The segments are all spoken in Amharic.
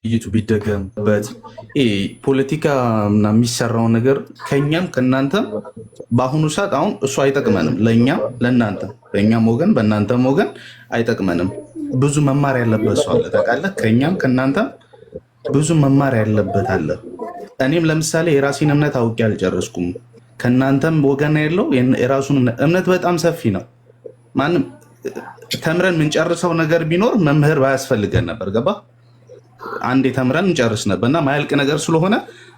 ውይይቱ ቢደገምበት ፖለቲካ እና የሚሰራው ነገር ከኛም ከእናንተም በአሁኑ ሰዓት አሁን እሱ አይጠቅመንም። ለእኛም ለእናንተ በእኛም ወገን በእናንተም ወገን አይጠቅመንም። ብዙ መማር ያለበት ሰው አለ ታውቃለህ። ከኛም ከእናንተም ብዙ መማር ያለበት አለ። እኔም ለምሳሌ የራሴን እምነት አውቄ አልጨረስኩም። ከእናንተም ወገን ያለው የራሱን እምነት በጣም ሰፊ ነው። ማንም ተምረን የምንጨርሰው ነገር ቢኖር መምህር ባያስፈልገን ነበር። ገባ አንዴ ተምረን እንጨርስ ነበር እና ማያልቅ ነገር ስለሆነ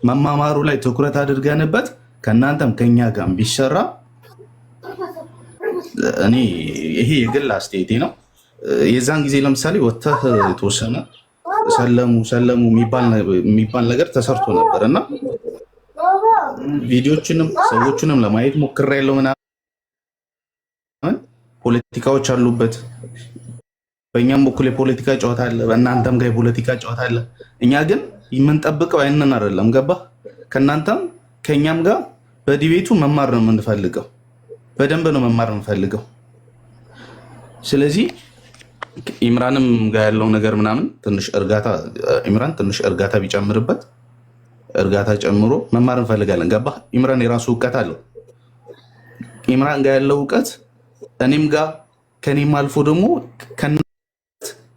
መማማሩ ላይ ትኩረት አድርገንበት ከእናንተም ከኛ ጋር ቢሰራ እኔ ይሄ የግል አስተያየቴ ነው። የዛን ጊዜ ለምሳሌ ወጥተህ የተወሰነ ሰለሙ የሚባል ነገር ተሰርቶ ነበር እና ቪዲዮችንም ሰዎችንም ለማየት ሞክሬያለሁ ምናምን ፖለቲካዎች አሉበት። በእኛም በኩል የፖለቲካ ጨዋታ አለ፣ በእናንተም ጋር የፖለቲካ ጨዋታ አለ። እኛ ግን የምንጠብቀው ያንን አይደለም። ገባ ከእናንተም ከእኛም ጋር በዲቤቱ መማር ነው የምንፈልገው። በደንብ ነው መማር የምንፈልገው። ስለዚህ ኢምራንም ጋር ያለው ነገር ምናምን ትንሽ እርጋታ ኢምራን ትንሽ እርጋታ ቢጨምርበት እርጋታ ጨምሮ መማር እንፈልጋለን። ገባ ኢምራን የራሱ እውቀት አለው። ኢምራን ጋር ያለው እውቀት እኔም ጋር ከኔም አልፎ ደግሞ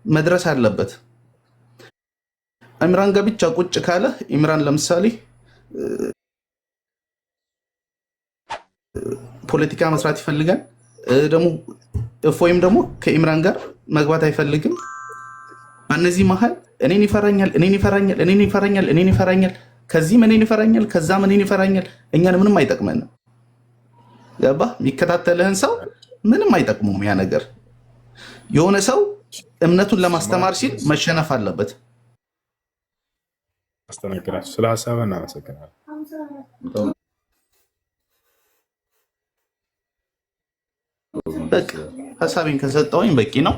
መድረስ አለበት። ኢምራን ጋር ብቻ ቁጭ ካለ ኢምራን ለምሳሌ ፖለቲካ መስራት ይፈልጋል ደግሞ እፎይም ደግሞ ከኢምራን ጋር መግባት አይፈልግም። በእነዚህ መሀል እኔን ይፈራኛል፣ ከዚህም እኔን ይፈራኛል፣ ከዛም እኔን ይፈራኛል። እኛን ምንም አይጠቅመንም። ገባ የሚከታተልህን ሰው ምንም አይጠቅሙም። ያ ነገር የሆነ ሰው እምነቱን ለማስተማር ሲል መሸነፍ አለበት። አስተናግራችሁ ስለ ሀሳብ እናመሰግናለን። በቃ ሀሳቤን ከሰጠውኝ በቂ ነው።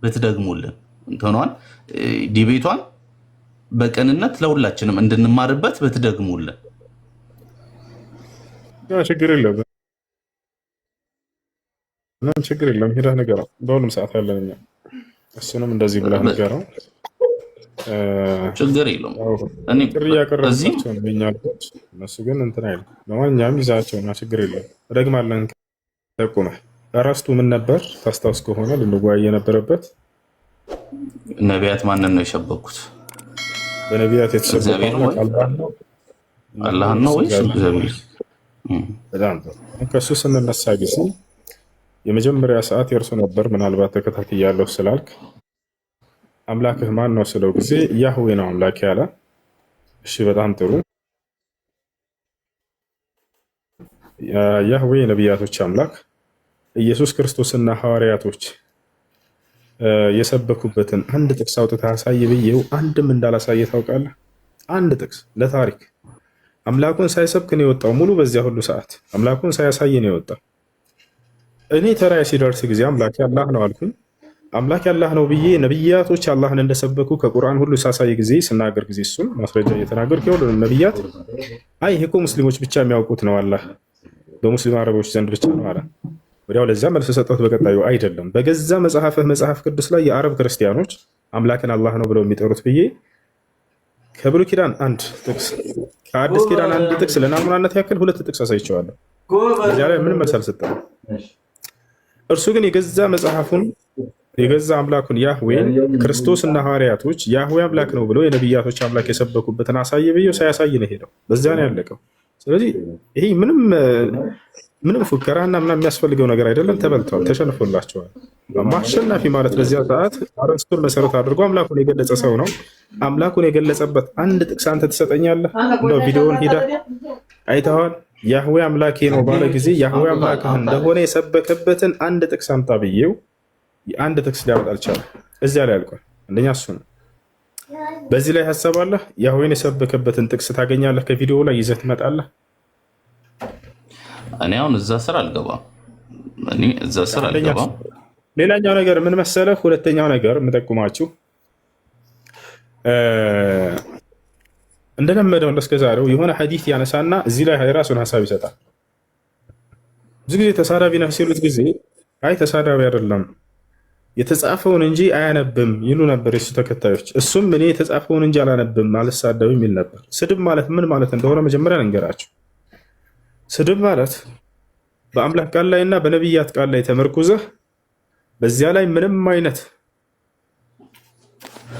ብትደግሙልን እንትኗን ዲቤቷን በቅንነት ለሁላችንም እንድንማርበት ብትደግሙልን ችግር የለም። ምንም ችግር የለም። ሄደህ ንገረው። በሁሉም ሰዓት ያለን እኛ እሱንም እንደዚህ ብለህ ንገረው። ችግር የለውም። ጥሪ እያቀረብናቸው ነው የእኛ ልጆች፣ እነሱ ግን እንትን አይልም። ለማንኛውም ይዛቸውና ችግር የለም። እደግማለን። ጠቁመህ እረስቱ ምን ነበር ታስታውስ ከሆነ ልንጓይ የነበረበት ነቢያት ማንን ነው የሸበኩት? በነቢያት የተሰበከው አላህን ነው ወይስ እግዚአብሔር? በጣም ከእሱ ስንነሳ ጊዜ የመጀመሪያ ሰዓት የእርሱ ነበር። ምናልባት ተከታትያለሁ ስላልክ አምላክህ ማን ነው ስለው ጊዜ ያህዌ ነው አምላክ ያለ። እሺ በጣም ጥሩ። ያህዌ የነቢያቶች አምላክ ኢየሱስ ክርስቶስና ሐዋርያቶች የሰበኩበትን አንድ ጥቅስ አውጥተህ አሳይ ብዬው አንድም እንዳላሳየ ታውቃለህ? አንድ ጥቅስ ለታሪክ አምላኩን ሳይሰብክ ነው የወጣው። ሙሉ በዚያ ሁሉ ሰዓት አምላኩን ሳያሳይ ነው የወጣው። እኔ ተራዬ ሲደርስ ጊዜ አምላክ አላህ ነው አልኩኝ። አምላክ አላህ ነው ብዬ ነብያቶች አላህን እንደሰበኩ ከቁርአን ሁሉ ሳሳይ ጊዜ ስናገር ጊዜ እሱን ማስረጃ እየተናገርኩ ሁሉንም ነብያት አይ ይሄ እኮ ሙስሊሞች ብቻ የሚያውቁት ነው፣ አላህ በሙስሊም አረቦች ዘንድ ብቻ ነው አለ። ወዲያው ለዛ መልስ ሰጠሁት። በቀጣዩ አይደለም በገዛ መጽሐፍ ቅዱስ ላይ የአረብ ክርስቲያኖች አምላክን አላህ ነው ብለው የሚጠሩት ብዬ ከብሉይ ኪዳን አንድ ጥቅስ ከአዲስ ኪዳን አንድ ጥቅስ ለናሙናነት ያክል ሁለት ጥቅስ አሳይቼዋለሁ። እዚያ ላይ ምንም መልስ አልሰጠንም። እርሱ ግን የገዛ መጽሐፉን የገዛ አምላኩን ያህዌን ክርስቶስና ሐዋርያቶች ያህዌ አምላክ ነው ብለው የነቢያቶች አምላክ የሰበኩበትን አሳየ ብዬው ሳያሳይ ነው ሄደው። በዚያ ነው ያለቀው። ስለዚህ ይሄ ምንም ፉከራና ምናምን የሚያስፈልገው ነገር አይደለም። ተበልተዋል፣ ተሸንፎላቸዋል። አሸናፊ ማለት በዚያ ሰዓት አረስቱን መሰረት አድርጎ አምላኩን የገለጸ ሰው ነው። አምላኩን የገለጸበት አንድ ጥቅስ አንተ ትሰጠኛለህ? እንደው ቪዲዮውን ሄደህ አይተኸዋል? ያህዌ አምላኬ ነው ባለ ጊዜ ያህዌ አምላክህ እንደሆነ የሰበከበትን አንድ ጥቅስ አምጣ ብዬው አንድ ጥቅስ ሊያመጣ አልቻለም። እዚያ ላይ አልቋል። አንደኛ እሱ ነው። በዚህ ላይ ሀሳብ አለህ? ያህዌን የሰበከበትን ጥቅስ ታገኛለህ? ከቪዲዮ ላይ ይዘህ ትመጣለህ? እኔ አሁን እዛ ስር አልገባም። ሌላኛው ነገር ምን መሰለህ? ሁለተኛው ነገር የምጠቁማችሁ እንደለመደው እስከዛሬው የሆነ ሐዲስ ያነሳና እዚህ ላይ የራሱን ሀሳብ ይሰጣል። ብዙ ጊዜ ተሳዳቢ ነህ ሲሉት ጊዜ አይ ተሳዳቢ አይደለም የተጻፈውን እንጂ አያነብም ይሉ ነበር የሱ ተከታዮች። እሱም እኔ የተጻፈውን እንጂ አላነብም አልሳደብም ይል ነበር። ስድብ ማለት ምን ማለት እንደሆነ መጀመሪያ ልንገራቸው። ስድብ ማለት በአምላክ ቃል ላይ እና በነቢያት ቃል ላይ ተመርኩዘህ በዚያ ላይ ምንም አይነት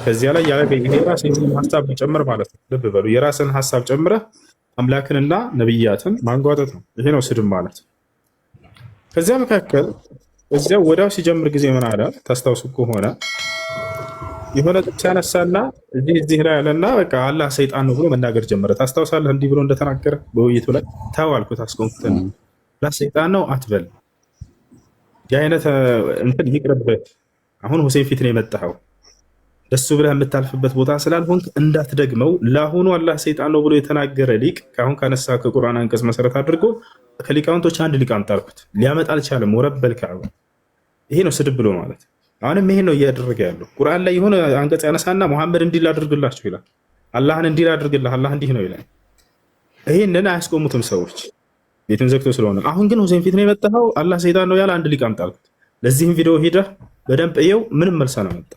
ከዚያ ላይ የራስን ሀሳብ መጨመር ማለት ነው። ልብ በሉ፣ የራስን ሀሳብ ጨምረህ አምላክንና ነቢያትን ማንጓጠጥ ነው። ይሄ ነው ስድብ ማለት። ከዚያ መካከል እዚያው ወዲያው ሲጀምር ጊዜ ምን አለ ታስታውሱ ከሆነ የሆነ ጥቅስ ያነሳና እዚህ ላይ ያለና በቃ አላህ ሰይጣን ነው ብሎ መናገር ጀመረ። ታስታውሳለህ? እንዲህ ብሎ እንደተናገረ በውይይቱ ላይ ተው አልኩት፣ አስቆምኩት። አላህ ሰይጣን ነው አትበል፣ የአይነት እንትን ይቅርብህ። አሁን ሁሴን ፊት ነው የመጣኸው፣ ደሱ ብለህ የምታልፍበት ቦታ ስላልሆንክ እንዳትደግመው። ለአሁኑ አላህ ሰይጣን ነው ብሎ የተናገረ ሊቅ ከአሁን ካነሳ ከቁርአን አንቀጽ መሰረት አድርጎ ከሊቃውንቶች አንድ ሊቅ አምጣ አልኩት። ሊያመጣ አልቻለም። ወረበል ከዕባ። ይሄ ነው ስድብ ብሎ ማለት። አሁንም ይሄ ነው እያደረገ ያለው። ቁርአን ላይ የሆነ አንቀጽ ያነሳና ሙሐመድ እንዲህ ላድርግላችሁ ይላል፣ አላህን እንዲህ ላድርግልህ፣ አላህ እንዲህ ነው ይላል። ይሄንን አያስቆሙትም ሰዎች ቤቱን ዘግቶ ስለሆነ። አሁን ግን ሁሴን ፊት ነው የመጣኸው፣ አላህ ሰይጣን ነው ያለ አንድ ሊቅ አምጣ አልኩት። ለዚህም ቪዲዮ ሂደህ በደንብ እየው፣ ምንም መልስ ነው መጣ።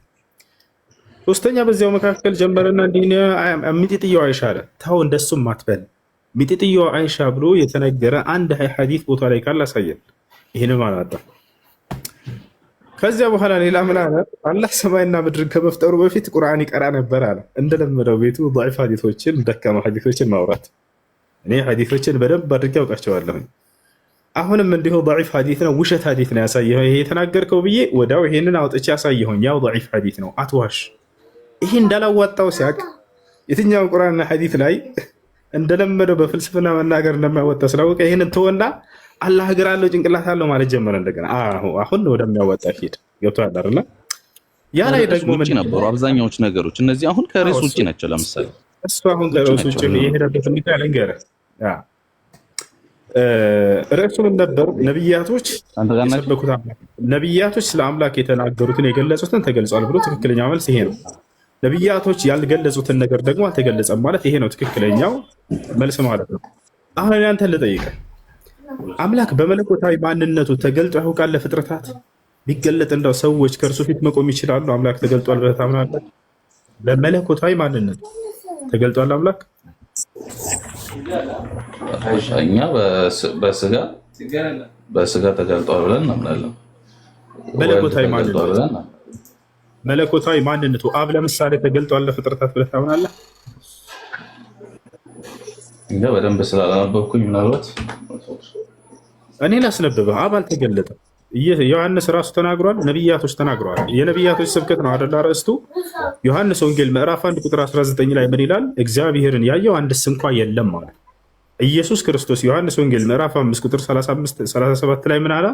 ሶስተኛ በዚያው መካከል ጀመረና እንዲህ ሚጢጥየው አይሻ አለ። ተው እንደሱም አትበል፣ ሚጢጥየው አይሻ ብሎ የተነገረ አንድ ሐዲስ ቦታ ላይ ካለ አሳየን። ይሄን ማለት ነው። ከዚያ በኋላ ሌላ ምን አለ? አላህ ሰማይና ምድርን ከመፍጠሩ በፊት ቁርአን ይቀራ ነበር አለ። እንደለመደው ቤቱ ضعيف ሐዲሶችን ደካማ ሐዲሶችን ማውራት። እኔ ሐዲሶችን በደንብ አድርጌ አውቃቸዋለሁ። አሁንም እንዲሁ ضعيف ሐዲስ ነው፣ ውሸት ሐዲስ ነው ያሳየኸው፣ ይሄ የተናገርከው ብዬ ወዳው ይሄንን አውጥቼ ያሳየሁኝ፣ ያው ضعيف ሐዲስ ነው አትዋሽ። ይሄ እንዳላዋጣው ሲያቅ የትኛው ቁርአንና ሐዲስ ላይ እንደለመደው በፍልስፍና መናገር እንደማያወጣ ስላወቀ ይሄንን ተወና አላህ እግር አለው ጭንቅላት አለው ማለት ጀመረ። እንደገና አሁን ወደሚያወጣ ሂድ። ገብቶሃል አይደል? ያ ላይ ደግሞ ምን ነበሩ አብዛኛዎቹ ነገሮች እነዚህ አሁን ከርዕስ ውጪ ናቸው። ለምሳሌ እሱ አሁን ከርዕስ ውጪ የሄደበት ሁኔታ ልንገርህ። ርዕሱ ምን ነበር? ነቢያቶች የሰበኩት ነቢያቶች ስለ አምላክ የተናገሩትን የገለጹትን ተገልጿል ብሎ ትክክለኛ መልስ ይሄ ነው። ነቢያቶች ያልገለጹትን ነገር ደግሞ አልተገለጸም ማለት ይሄ ነው ትክክለኛው መልስ ማለት ነው። አሁን አንተ ልጠይቅህ፣ አምላክ በመለኮታዊ ማንነቱ ተገልጦ ያውቃል ለፍጥረታት? ቢገለጥ እንደው ሰዎች ከእርሱ ፊት መቆም ይችላሉ? አምላክ ተገልጧል ብለህ ታምናለህ? በመለኮታዊ ማንነቱ ተገልጧል አምላክ? እኛ በስጋ ተገልጧል ብለን እናምናለን። መለኮታዊ ማንነቱ አብ ለምሳሌ ተገልጧል ለፍጥረታት ብለህ ታምናለህ? እኛ በደንብ ስላላነበብኩኝ ምናልባት እኔ ላስነብብህ። አብ አልተገለጠም። ዮሐንስ ራሱ ተናግሯል፣ ነቢያቶች ተናግረዋል። የነቢያቶች ስብከት ነው አደላ ርዕስቱ። ዮሐንስ ወንጌል ምዕራፍ 1 ቁጥር 19 ላይ ምን ይላል? እግዚአብሔርን ያየው አንድስ እንኳ የለም ማለት። ኢየሱስ ክርስቶስ ዮሐንስ ወንጌል ምዕራፍ 5 ቁጥር 37 ላይ ምን አለ?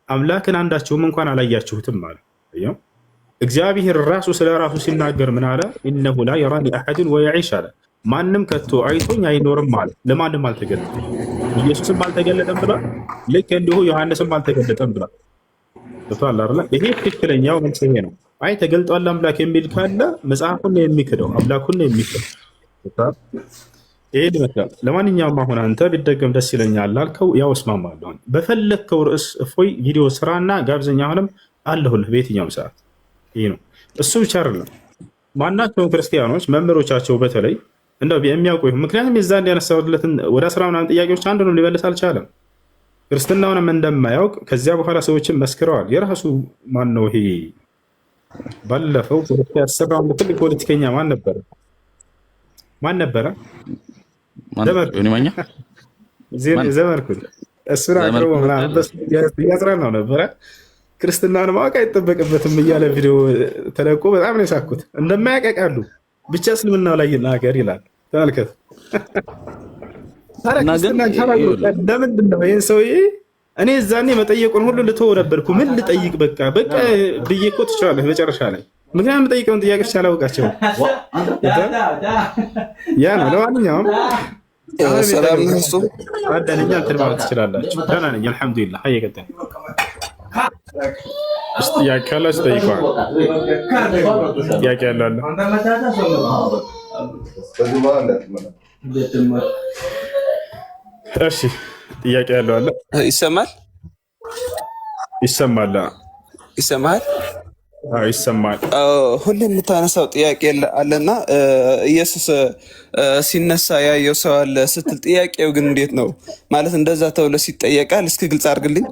አምላክን አንዳችሁም እንኳን አላያችሁትም አለ። እግዚአብሔር ራሱ ስለ ራሱ ሲናገር ምን አለ? ኢነሁ ላ የራኒ አሐድን ወየዒሽ አለ። ማንም ከቶ አይቶኝ አይኖርም ማለት። ለማንም አልተገለጠም። ኢየሱስም አልተገለጠም ብሏል። ልክ እንዲሁ ዮሐንስም አልተገለጠም ብሏል። ተቷል አይደል? ይሄ ትክክለኛው መልስ ይሄ ነው። አይ ተገልጧል አምላክ የሚል ካለ መጽሐፉን ነው የሚክደው፣ አምላኩን ነው የሚክደው። ይሄ ይመስላል። ለማንኛውም አሁን አንተ ቢደገም ደስ ይለኛል አልከው፣ ያው እስማማለሁ። በፈለግከው ርዕስ እፎይ ቪዲዮ ስራና ጋብዘኛ፣ አሁንም አለሁልህ በየትኛውም ሰዓት። ይሄ ነው። እሱ ብቻ አይደለም፣ ማናቸውም ክርስቲያኖች መምህሮቻቸው በተለይ እንደው የሚያውቁ ምክንያቱም የዛን ያነሳሁለትን ወደ 10 ምናምን ጥያቄዎች አንዱንም ሊመልስ አልቻለም። ክርስትናውንም እንደማያውቅ ከዚያ በኋላ ሰዎችን መስክረዋል። የራሱ ማን ነው ይሄ? ባለፈው ፖለቲካ ያሰራው ትልቅ ፖለቲከኛ ማን ነበረ? ዘመርኩን እሱን አቅርቦ ምናምን እያጽናናው ነበረ። ክርስትናን ማወቅ አይጠበቅበትም እያለ ቪዲዮ ተለቆ በጣም ነው የሳኩት። እንደማያውቅ ያውቃሉ፣ ብቻ እስልምናው ላይ ይናገር ይላል። ተመልከት። ለምንድን ነው ይህን ሰውዬ እኔ እዛኔ መጠየቁን ሁሉ ልተወው ነበርኩ። ምን ልጠይቅ በቃ ብዬ እኮ ትችላለህ መጨረሻ ላይ። ምክንያቱም ጠይቀውን ጥያቄዎች አላውቃቸውም። ያ ነው። ለማንኛውም አዳንኛ እንትን ማለት ትችላላችሁ። ደህና ነኝ አልሐምዱሊላህ። ቀጥል። ጥያቄ ካላችሁ ጠይቀዋል። ጥያቄ ያለው አለ? እሺ ጥያቄ ያለው አለ? ይሰማል? ይሰማል? ይሰማል? ይሰማል። ሁሌ የምታነሳው ጥያቄ አለና ኢየሱስ ሲነሳ ያየው ሰው አለ ስትል ጥያቄው ግን እንዴት ነው ማለት እንደዛ ተብሎ ሲጠየቃል? እስኪ ግልጽ አድርግልኝ።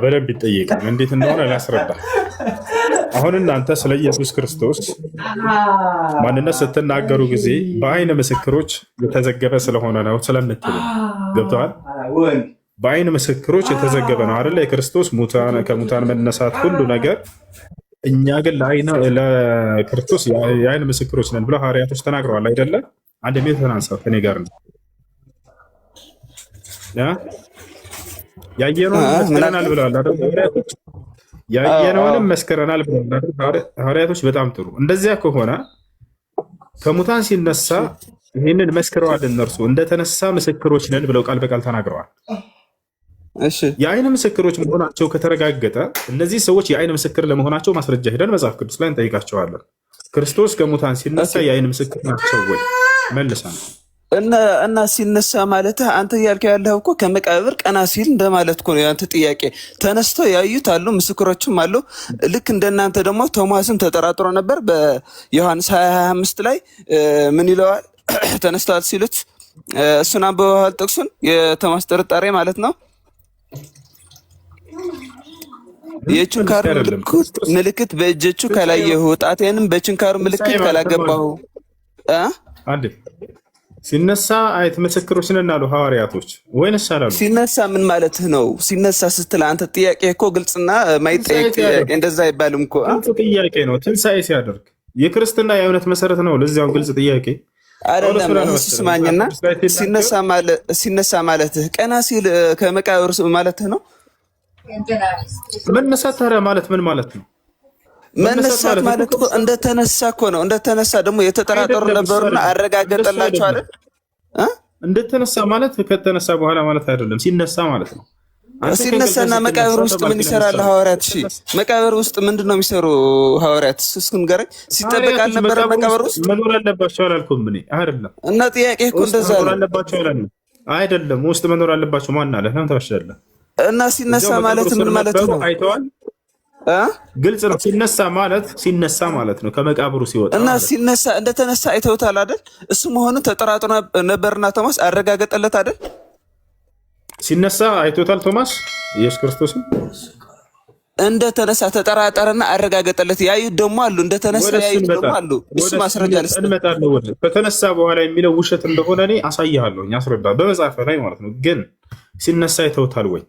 በደንብ ይጠየቃል። እንዴት እንደሆነ ላስረዳ። አሁን እናንተ ስለ ኢየሱስ ክርስቶስ ማንነት ስትናገሩ ጊዜ በአይን ምስክሮች የተዘገበ ስለሆነ ነው ስለምትሉ ገብተዋል። በአይን ምስክሮች የተዘገበ ነው አይደለ? የክርስቶስ ከሙታን መነሳት ሁሉ ነገር። እኛ ግን ለክርስቶስ የአይን ምስክሮች ነን ብለው ሐዋርያቶች ተናግረዋል አይደለ? አንድ ሜት ተናንሳው ከኔ ጋር ነው። ያየነውን መስክረናል ብለዋል አይደል? ያየነውንም መስክረናል ብለዋል ሐዋርያቶች። በጣም ጥሩ። እንደዚያ ከሆነ ከሙታን ሲነሳ ይህንን መስክረዋል። እነርሱ እንደተነሳ ምስክሮች ነን ብለው ቃል በቃል ተናግረዋል። የአይን ምስክሮች መሆናቸው ከተረጋገጠ እነዚህ ሰዎች የአይን ምስክር ለመሆናቸው ማስረጃ ሄደን መጽሐፍ ቅዱስ ላይ እንጠይቃቸዋለን። ክርስቶስ ከሙታን ሲነሳ የአይን ምስክር ናቸው ወይ? መልሳ እና ሲነሳ ማለት አንተ እያልከው ያለው እኮ ከመቃብር ቀና ሲል እንደማለት እኮ ነው። ያንተ ጥያቄ ተነስተው ያዩት አሉ፣ ምስክሮችም አሉ። ልክ እንደናንተ ደግሞ ቶማስም ተጠራጥሮ ነበር። በዮሐንስ 20:25 ላይ ምን ይለዋል? ተነስተዋል ሲሉት እሱን አንብበዋል። ጥቅሱን የቶማስ ጥርጣሬ ማለት ነው። የችንካሩ ምልክት በእጆቹ ካላየሁ ጣቴንም በችንካሩ ምልክት ካላገባሁ አንዴ ሲነሳ አይት ምስክሮች ነን አሉ ሐዋርያቶች ወይንስ አላሉ? ሲነሳ ምን ማለትህ ነው? ሲነሳ ስትል አንተ ጥያቄ እኮ ግልጽና ማይጠየቅ ጥያቄ እንደዛ አይባልም እኮ። ጥያቄ ነው። ትንሣኤ ሲያደርግ የክርስትና የእምነት መሰረት ነው። ለዚያው ግልጽ ጥያቄ አይደለም። ስማኝና ሲነሳ ማለትህ ቀና ሲል ከመቃብር ማለትህ ነው። መነሳት ታዲያ ማለት ምን ማለት ነው? መነሳት ማለት እኮ እንደተነሳ እኮ ነው። እንደተነሳ ደግሞ የተጠራጠሩ ነበሩና አረጋገጠላቸው አይደል? እንደተነሳ ማለት ከተነሳ በኋላ ማለት አይደለም። ሲነሳ ማለት ነው። ሲነሳና መቃብር ውስጥ ምን ይሰራል ሐዋርያት? እሺ መቃብር ውስጥ ምንድን ነው የሚሰሩ ሐዋርያት? እስኪ ንገረኝ። ሲጠበቅ አልነበረ መቃብር ውስጥ መኖር አለባቸው አላልኩም እኔ አይደለም። እና ጥያቄ እኮ እንደዛ ነው። መኖር አለባቸው አላልኩም አይደለም። ውስጥ መኖር አለባቸው ማን አለ? ለምን ታወሻለህ? እና ሲነሳ ማለት ምን ማለት ነው? አይተዋል። ግልጽ ነው። ሲነሳ ማለት ነው ከመቃብሩ ሲወጣ እና ሲነሳ እንደተነሳ አይተውታል አይደል? እሱ መሆኑን ተጠራጥሮ ነበርና ቶማስ አረጋገጠለት አይደል? ሲነሳ አይቶታል ቶማስ ኢየሱስ ክርስቶስን እንደተነሳ ተጠራጠረና አረጋገጠለት። ያዩት ደግሞ አሉ፣ እንደተነሳ ያዩት ደግሞ አሉ። እሱ ማስረጃ እንመጣለን። ወደ ከተነሳ በኋላ የሚለው ውሸት እንደሆነ እኔ አሳያለሁ፣ አስረዳ በመጽሐፍ ላይ ማለት ነው። ግን ሲነሳ አይተውታል ወይ?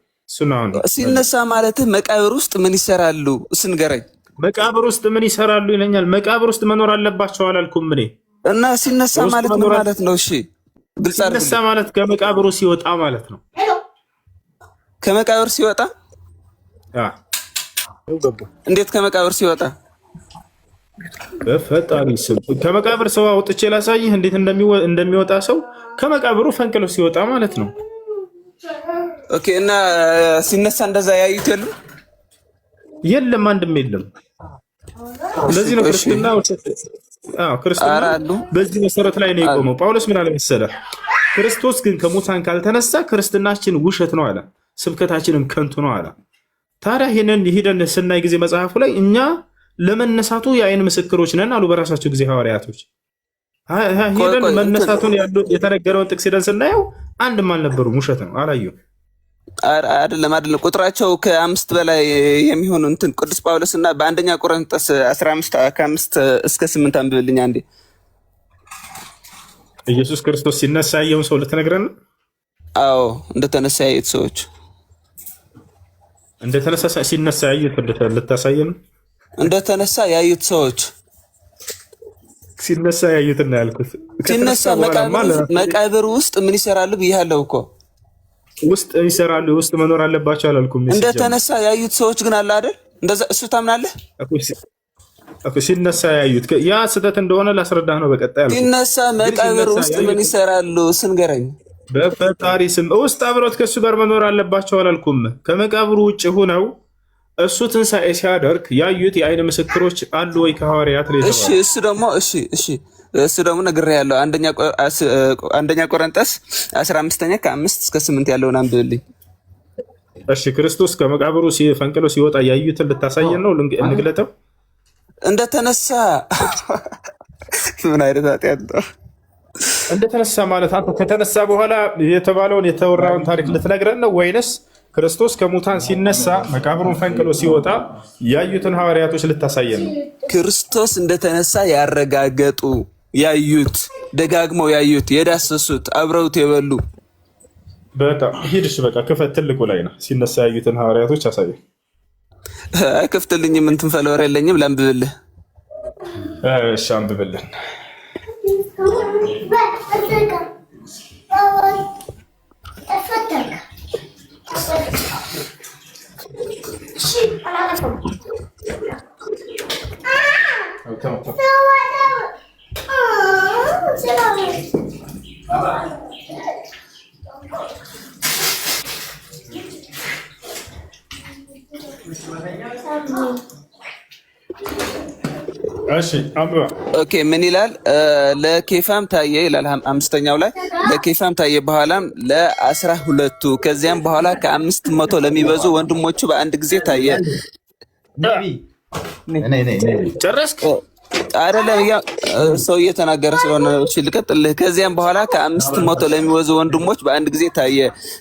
ሲነሳ ማለት መቃብር ውስጥ ምን ይሰራሉ? እስንገረኝ። መቃብር ውስጥ ምን ይሰራሉ ይለኛል። መቃብር ውስጥ መኖር አለባቸው አላልኩም እኔ። እና ሲነሳ ማለት ምን ማለት ነው? እሺ ግልጽ አድርግ። ሲነሳ ማለት ከመቃብሩ ሲወጣ ማለት ነው። ከመቃብር ሲወጣ? እንዴት ከመቃብር ሲወጣ? በፈጣሪ ስም ከመቃብር ሰው አውጥቼ ላሳይህ እንዴት እንደሚወጣ ሰው ከመቃብሩ ፈንቅሎ ሲወጣ ማለት ነው። ኦኬ። እና ሲነሳ እንደዛ ያዩት የለም አንድም የለም። ስለዚህ ነው ክርስትና በዚህ መሰረት ላይ ነው የቆመው። ጳውሎስ ምን አለ መሰለህ? ክርስቶስ ግን ከሙታን ካልተነሳ ክርስትናችን ውሸት ነው አለ፣ ስብከታችንም ከንቱ ነው አለ። ታዲያ ይሄንን ሄደን ስናይ ጊዜ መጽሐፉ ላይ እኛ ለመነሳቱ የአይን ምስክሮች ነን አሉ በራሳቸው ጊዜ ሐዋርያቶች። ሄደን መነሳቱን የተነገረውን ጥቅስ ሄደን ስናየው አንድም አልነበሩም፣ ውሸት ነው አላየሁም። አይደለም ቁጥራቸው ከ5 በላይ የሚሆኑ እንትን ቅዱስ ጳውሎስ እና በአንደኛ ቆሮንቶስ 15 ከ5 እስከ 8 አንብብልኝ አንዴ። ኢየሱስ ክርስቶስ ሲነሳ ያየውን ሰው ልትነግረን? አዎ እንደተነሳ ያዩት ሰዎች እንደተነሳ ሲነሳ ያዩት ልታሳየን? እንደተነሳ ያዩት ሰዎች ሲነሳ ያዩትና ያልኩት ሲነሳ መቃብር ውስጥ ምን ይሰራሉ ብያለሁ እኮ። ውስጥ ይሰራሉ፣ ውስጥ መኖር አለባቸው አላልኩም? እንደተነሳ ያዩት ሰዎች ግን አለ አይደል? እንደዛ እሱ ታምናለህ? ሲነሳ ያዩት ያ ስህተት እንደሆነ ላስረዳህ ነው። በቀጣይ ሲነሳ መቃብር ውስጥ ምን ይሰራሉ ስንገረኝ። በፈጣሪ ስም ውስጥ አብሮት ከእሱ ጋር መኖር አለባቸው አላልኩም? ከመቃብሩ ውጭ ሆነው እሱ ትንሣኤ ሲያደርግ ያዩት የአይን ምስክሮች አሉ ወይ ከሐዋርያት ላይ? እሱ ደግሞ ነግሬሃለሁ። አንደኛ ቆሮንቶስ 15 ከ5 እስከ 8 ያለውን አንብብልኝ። እሺ ክርስቶስ ከመቃብሩ ፈንቅሎ ሲወጣ ያዩትን ልታሳየን ነው? እንግለጠው። እንደተነሳ ምን አይነት ኃጢአት ነው? እንደተነሳ ማለት አንተ ከተነሳ በኋላ የተባለውን የተወራውን ታሪክ ልትነግረን ነው ወይንስ ክርስቶስ ከሙታን ሲነሳ መቃብሩን ፈንቅሎ ሲወጣ ያዩትን ሐዋርያቶች ልታሳየን ነው? ክርስቶስ እንደተነሳ ያረጋገጡ ያዩት፣ ደጋግመው ያዩት፣ የዳሰሱት፣ አብረውት የበሉ። በቃ ሂድሽ፣ በቃ ክፈት። ትልቁ ላይ ነው ሲነሳ ያዩትን ሐዋርያቶች አሳየን። ክፍትልኝም እንትን ፈለወር የለኝም። ላንብብልህ። እሺ አንብብልን። እሺ አንብባ። ኦኬ ምን ይላል? ለኬፋም ታየ ይላል 5ኛው ላይ ለኬፋም ታየ፣ በኋላም ለ12ቱ፣ ከዚያም በኋላ ከ500 ለሚበዙ ወንድሞቹ በአንድ ጊዜ ታየ። ጨረስክ? አይደለም ሰው እየተናገረ ስለሆነ እሺ ልቀጥልህ። ከዚያም በኋላ ከ500 ለሚበዙ ወንድሞች በአንድ ጊዜ ታየ።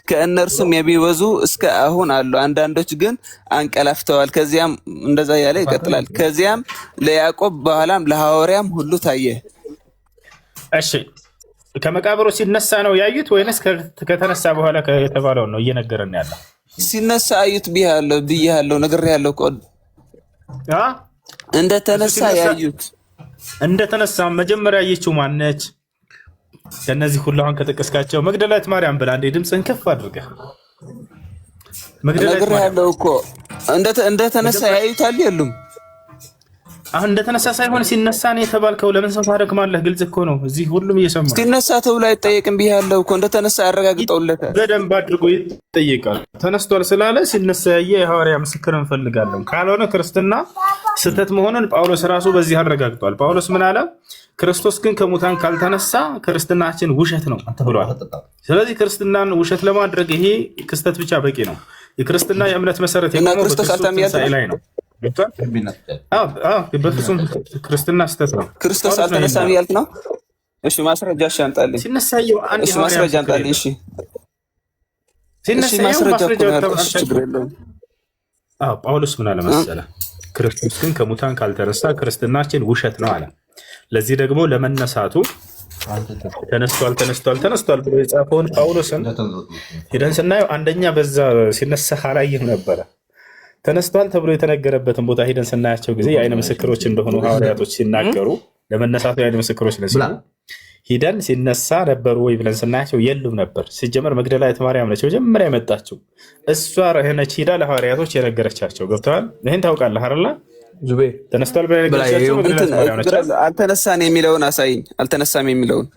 ከእነርሱም የሚበዙ እስከ አሁን አሉ፣ አንዳንዶች ግን አንቀላፍተዋል። ከዚያም እንደዛ ያለ ይቀጥላል። ከዚያም ለያዕቆብ በኋላም ለሐዋርያም ሁሉ ታየ። እሺ ከመቃብሩ ሲነሳ ነው ያዩት ወይንስ ከተነሳ በኋላ የተባለው ነው እየነገረን ያለው? ሲነሳ አዩት ብያለሁ፣ ነግሬሃለሁ። እንደተነሳ ያዩት። እንደተነሳ መጀመሪያ ያየችው ማነች? ከነዚህ ሁሉ አሁን ከጠቀስካቸው መግደላዊት ማርያም ብላ እንደ ድምፅህን ከፍ አድርገህ መግደላዊት ማርያም ያለው እኮ እንደተነሳ ያዩታል የሉም? አሁን እንደተነሳ ሳይሆን ሲነሳ ነው የተባልከው። ለምን ሰው ታደክማለህ? ግልጽ እኮ ነው። እዚህ ሁሉም እየሰማ ሲነሳ ተብሎ አይጠየቅም ብያለሁ እኮ። እንደተነሳ ያረጋግጠውለታል። በደንብ አድርጎ ይጠይቃል። ተነስቷል ስላለ ሲነሳ ያየ የሐዋርያ ምስክር እንፈልጋለን። ካልሆነ ክርስትና ስህተት መሆኑን ጳውሎስ ራሱ በዚህ አረጋግጧል። ጳውሎስ ምን አለ? ክርስቶስ ግን ከሙታን ካልተነሳ ክርስትናችን ውሸት ነው ብሏል። ስለዚህ ክርስትናን ውሸት ለማድረግ ይሄ ክስተት ብቻ በቂ ነው። የክርስትና የእምነት መሰረት የቆመው በክርስቶስ ትንሣኤ ላይ ነው። በፍጹም ክርስትና ስህተት ነው። ክርስቶስ አልተነሳም እያልክ ነው? እሺ ማስረጃ አምጣልኝ። ሲነሳየው አንድ ማስረጃ አምጣልኝ። እሺ ጳውሎስ ምን አለ መሰለህ? ክርስቶስ ግን ከሙታን ካልተነሳ ክርስትናችን ውሸት ነው አለ። ለዚህ ደግሞ ለመነሳቱ ተነስቷል ብሎ የጻፈውን ጳውሎስን ሄደን ስናየው አንደኛ በዛ ሲነሳ አላየም ነበረ። ተነስቷል ተብሎ የተነገረበትን ቦታ ሄደን ስናያቸው ጊዜ የአይነ ምስክሮች እንደሆኑ ሐዋርያቶች ሲናገሩ ለመነሳቱ የአይነ ምስክሮች ነች። ሂደን ሲነሳ ነበሩ ወይ ብለን ስናያቸው የሉም ነበር። ሲጀመር መግደላዊት ማርያም ነች መጀመሪያ የመጣችው። እሷ ነች ሂዳ ለሐዋርያቶች የነገረቻቸው። ገብተዋል? ይህን ታውቃለህ አይደለ? ተነስቷል ብላ የነገረቻቸው መግደላዊት ማርያም ነች። አልተነሳን የሚለውን አሳይኝ። አልተነሳም የሚለውን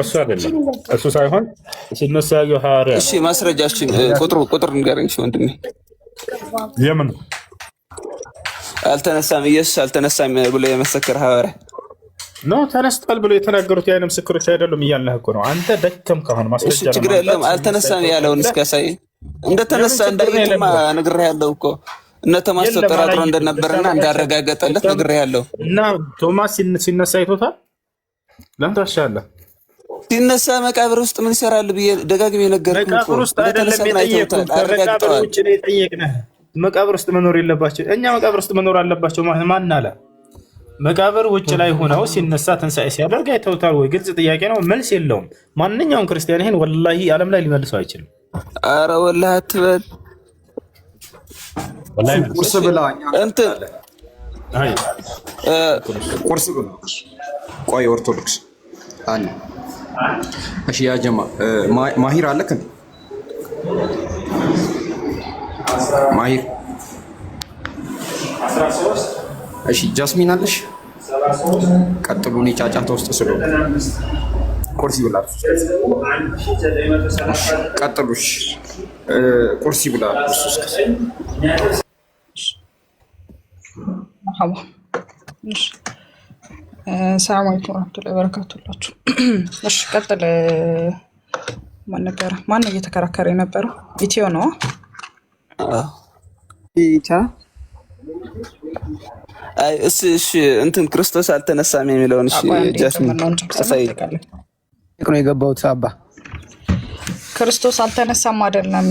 እሱ አይደለም፣ እሱ ሳይሆን ሲነሳ ያየው ሐዋርያ። እሺ ማስረጃችን ቁጥር ንገረኝ ወንድሜ። የምን አልተነሳም? ኢየሱስ አልተነሳም ብሎ የመሰከረ ሐዋርያ ነው። ተነስቷል ብሎ የተናገሩት የአይነ ምስክሮች አይደሉም እያለህ እኮ ነው አንተ። ደከም ከሆነ ማስረጃ ነው። ችግር የለም። አልተነሳም ያለውን እስኪያሳይ እንደተነሳ እንዳይቱማ ነግሬሃለሁ እኮ። እነ ቶማስ ተጠራጥሮ እንደነበረና እንዳረጋገጠለት ነግሬሃለሁ። እና ቶማስ ሲነሳ አይቶታል። ለምን ታሻለህ? ሲነሳ መቃብር ውስጥ ምን ይሰራል ብዬ ደጋግሜ ነገርኩህ እኮ። መቃብር ውስጥ አይደለም የጠየቅነው፣ ከመቃብር ውጭ ነው የጠየቅነህ። መቃብር ውስጥ መኖር የለባቸው። እኛ መቃብር ውስጥ መኖር አለባቸው። ማን አለ? መቃብር ውጭ ላይ ሆነው ሲነሳ ትንሣኤ ሲያደርግ አይተውታል ወይ? ግልጽ ጥያቄ ነው፣ መልስ የለውም። ማንኛውም ክርስቲያን ይሄን ወላሂ ዓለም ላይ ሊመልሰው አይችልም። አረ ወላሂ አትበል። ቁርስ ብላ እንትን ቁርስ ብላ። ቆይ ኦርቶዶክስ አለ። እሺ ያ ጀማ ማሂር አለክ? ማሂር 13። እሺ ጃስሚን አለሽ? ቀጥሉ። እኔ ጫጫታ ውስጥ ስለሆነ ቁርስ ይብላ። ቀጥሉሽ ቁርስ ይብላ። ሰላም አለይኩም ወራህመቱላሂ ወበረካቱላችሁ። እሺ ቀጥል ማን ነበረ? ማን ነው እየተከራከረ የነበረው? ኢትዮ ነው ኢታ አይ እሺ እንትን ክርስቶስ አልተነሳም የሚለውን እሺ ጃስሚን አሳይ ነው የገባሁት። አባ ክርስቶስ አልተነሳም አይደለም።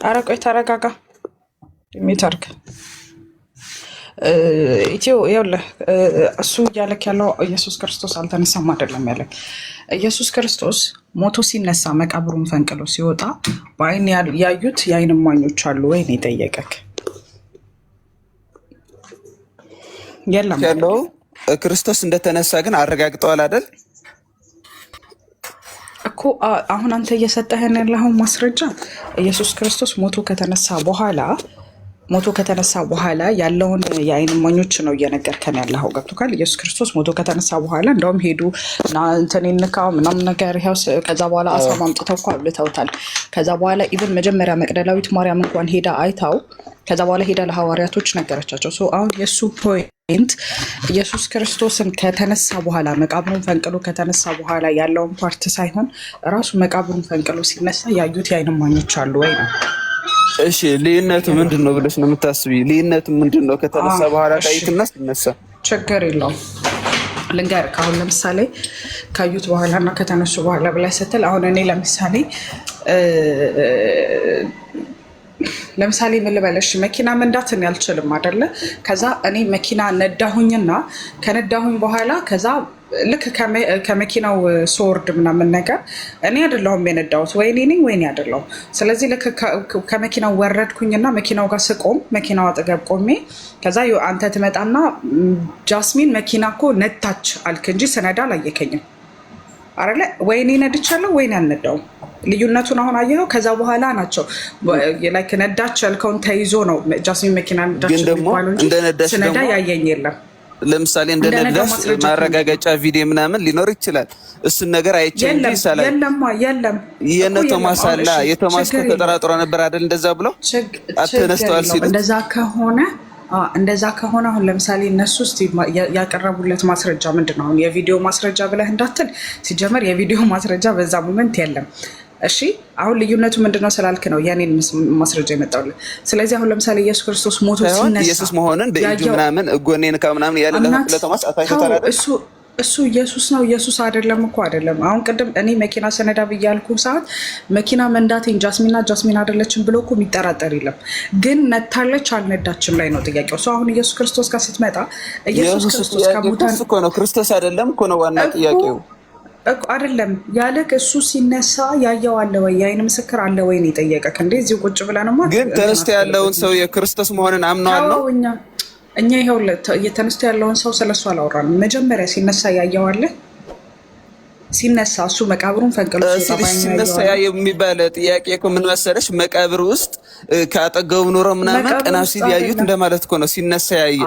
ኧረ ቆይ ተረጋጋ። የሚታርክ ኢትዮ ይኸውልህ እሱ እያለክ ያለው ኢየሱስ ክርስቶስ አልተነሳም አይደለም ያለክ። ኢየሱስ ክርስቶስ ሞቶ ሲነሳ መቃብሩን ፈንቅሎ ሲወጣ በአይን ያዩት የአይን እማኞች አሉ ወይ ነው የጠየቀክ? የለም ያለው ክርስቶስ እንደተነሳ ግን አረጋግጠዋል አይደል እኮ። አሁን አንተ እየሰጠህን ያለኸው ማስረጃ ኢየሱስ ክርስቶስ ሞቶ ከተነሳ በኋላ ያለውን የአይን እማኞች ነው እየነገርከን ያለኸው። ገብቶካል? ኢየሱስ ክርስቶስ ሞቶ ከተነሳ በኋላ እንደውም ሄዱ እና እንትን ይንካው ምናምን ነገር ይኸው። ከዛ በኋላ አሳማ አምጥተው እኮ አብልተውታል። ከዛ በኋላ ኢቭን መጀመሪያ መቅደላዊት ማርያም እንኳን ሄዳ አይታው ከዛ በኋላ ሄዳ ለሐዋርያቶች ነገረቻቸው። አሁን የእሱ ፖይንት ኢየሱስ ክርስቶስን ከተነሳ በኋላ መቃብሩን ፈንቅሎ ከተነሳ በኋላ ያለውን ፓርት ሳይሆን ራሱ መቃብሩን ፈንቅሎ ሲነሳ ያዩት የአይን እማኞች አሉ ወይ ነው። እሺ ልዩነቱ ምንድን ነው ብለሽ ነው የምታስቢ? ልዩነቱ ምንድን ነው? ከተነሳ በኋላ ታይትና ሲነሳ ችግር የለውም። ልንገርህ አሁን ለምሳሌ ካዩት በኋላ እና ከተነሱ በኋላ ብላ ስትል አሁን እኔ ለምሳሌ ምን ልበለሽ፣ መኪና መንዳትን ያልችልም አይደለ? ከዛ እኔ መኪና ነዳሁኝና ከነዳሁኝ በኋላ ከዛ ልክ ከመኪናው ስወርድ ምናምን ነገር እኔ አይደለሁም የነዳሁት፣ ወይ እኔ ነኝ ወይ እኔ አይደለሁም። ስለዚህ ልክ ከመኪናው ወረድኩኝና መኪናው ጋር ስቆም መኪናው አጠገብ ቆሜ ከዛ አንተ ትመጣና ጃስሚን መኪና እኮ ነዳች አልክ እንጂ ስነዳ አላየከኝም አይደለ? ወይ እኔ ነድቻለሁ ወይ እኔ አልነዳሁም። ልዩነቱን አሁን አየኸው። ከዛ በኋላ ናቸው ላይክ ነዳች ያልከውን ተይዞ ነው ጃስሚን መኪና ነዳች የሚባለው እንጂ ስነዳ ያየኝ የለም። ለምሳሌ እንደነዳሽ ማረጋገጫ ቪዲዮ ምናምን ሊኖር ይችላል። እሱን ነገር አይቼ እንጂ ይሳላል። የለም የነ ቶማስ አላ የቶማስ ተጠራጥሮ ነበር አይደል? እንደዛ ብለው አተነስተዋል ሲሉ እንደዛ ከሆነ አሁን ለምሳሌ እነሱ እስቲ ያቀረቡለት ማስረጃ ምንድን ነው? አሁን የቪዲዮ ማስረጃ ብለህ እንዳትል፣ ሲጀመር የቪዲዮ ማስረጃ በዛ ሞመንት የለም። እሺ አሁን ልዩነቱ ምንድነው ስላልክ ነው የኔን ማስረጃ የመጣውልህ። ስለዚህ አሁን ለምሳሌ ኢየሱስ ክርስቶስ ሞቶ ሲነሳ ኢየሱስ መሆንን በእጁ ምናምን እጎኔን ከምናምን ያለ ለቶማስ አታይተታል። እሱ ኢየሱስ ነው ኢየሱስ አይደለም እኮ አይደለም። አሁን ቅድም እኔ መኪና ሰነዳ ብያልኩ ሰዓት መኪና መንዳቴን ጃስሚን አይደለችም ብሎ እኮ የሚጠራጠር የለም። ግን ነታለች አልነዳችም ላይ ነው ጥያቄው። አሁን ኢየሱስ ክርስቶስ ጋር ስትመጣ ኢየሱስ ክርስቶስ ከሙታን እኮ ነው ክርስቶስ አይደለም እኮ ነው ዋና ጥያቄው አይደለም ያለክ። እሱ ሲነሳ ያየው አለ ወይ? የአይን ምስክር አለ ወይ ነው የጠየቀክ። እንዴ እዚህ ቁጭ ብለንማ ግን ተነስቶ ያለውን ሰው የክርስቶስ መሆንን አምነዋል ነው እኛ ይሄው የተነስቶ ያለውን ሰው ስለሱ አላወራንም። መጀመሪያ ሲነሳ ያየው አለ። ሲነሳ እሱ መቃብሩን ፈንቅሎ ሲነሳ ያየው የሚባል ጥያቄ እኮ ምን መሰለሽ፣ መቃብር ውስጥ ካጠገቡ ኑሮ ምናምን ቀና ሲል ያዩት እንደማለት እኮ ነው። ሲነሳ ያየው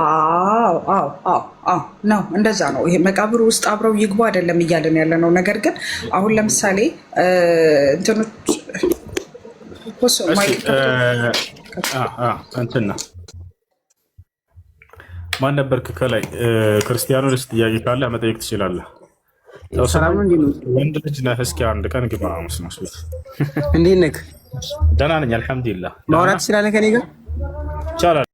ነው እንደዛ ነው። ይሄ መቃብር ውስጥ አብረው ይግቡ አይደለም እያለን ያለ ነው። ነገር ግን አሁን ለምሳሌ እንትኖች እንትና ማን ነበርክ ከላይ ክርስቲያኖስ ጥያቄ ካለ መጠየቅ ትችላለህ። ወንድ ልጅ ነህ። እስኪ አንድ ቀን ግባ ሙስሊም ቤት። እንዴት ነህ? ደህና ነኝ አልሐምዱሊላህ። ማውራት ትችላለህ ከኔ ጋር? ይቻላል።